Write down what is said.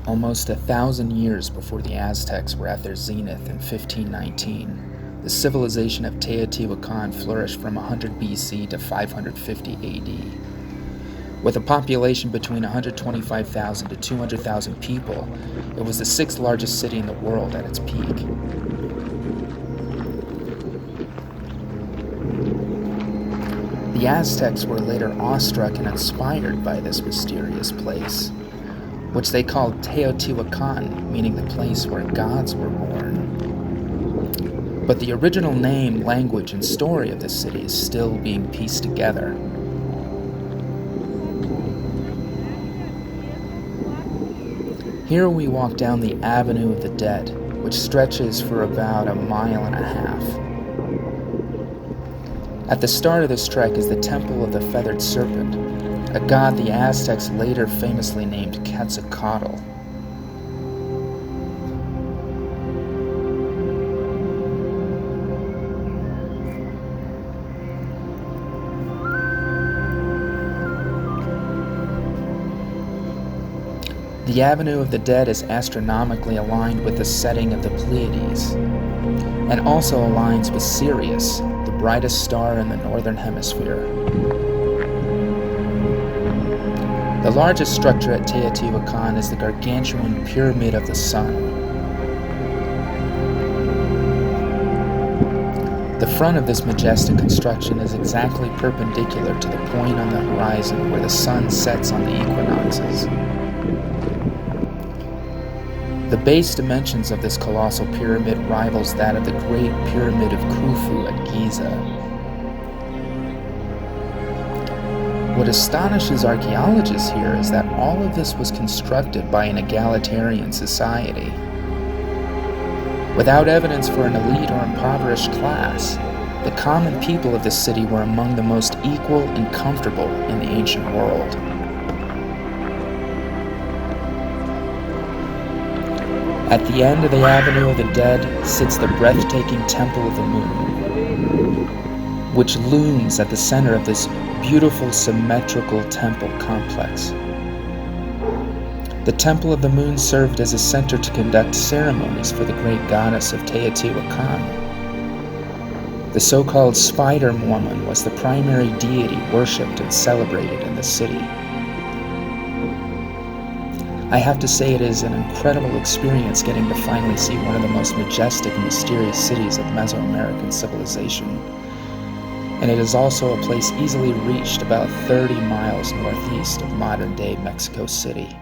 Almost 1,000 years before the Aztecs were at their zenith in 1519, the civilization of Teotihuacán flourished from 100 BC to 550 AD. With a population between 125,000 to 200,000 people, it was the sixth largest city in the world at its peak. The Aztecs were later awestruck and inspired by this mysterious place, which they called Teotihuacán, meaning the place where gods were born. But the original name, language, and story of this city is still being pieced together. Here we walk down the Avenue of the Dead, which stretches for about 1.5 miles. At the start of this trek is the Temple of the Feathered Serpent, a god the Aztecs later famously named Quetzalcoatl. The Avenue of the Dead is astronomically aligned with the setting of the Pleiades, and also aligns with Sirius, the brightest star in the northern hemisphere. The largest structure at Teotihuacán is the gargantuan Pyramid of the Sun. The front of this majestic construction is exactly perpendicular to the point on the horizon where the sun sets on the equinoxes. The base dimensions of this colossal pyramid rivals that of the Great Pyramid of Khufu at Giza. What astonishes archaeologists here is that all of this was constructed by an egalitarian society. Without evidence for an elite or impoverished class, the common people of this city were among the most equal and comfortable in the ancient world. At the end of the Avenue of the Dead sits the breathtaking Temple of the Moon, which looms at the center of this beautiful symmetrical temple complex. The Temple of the Moon served as a center to conduct ceremonies for the great goddess of Teotihuacán. The so-called Spider Woman was the primary deity worshipped and celebrated in the city. I have to say it is an incredible experience getting to finally see one of the most majestic and mysterious cities of Mesoamerican civilization. And it is also a place easily reached about 30 miles northeast of modern-day Mexico City.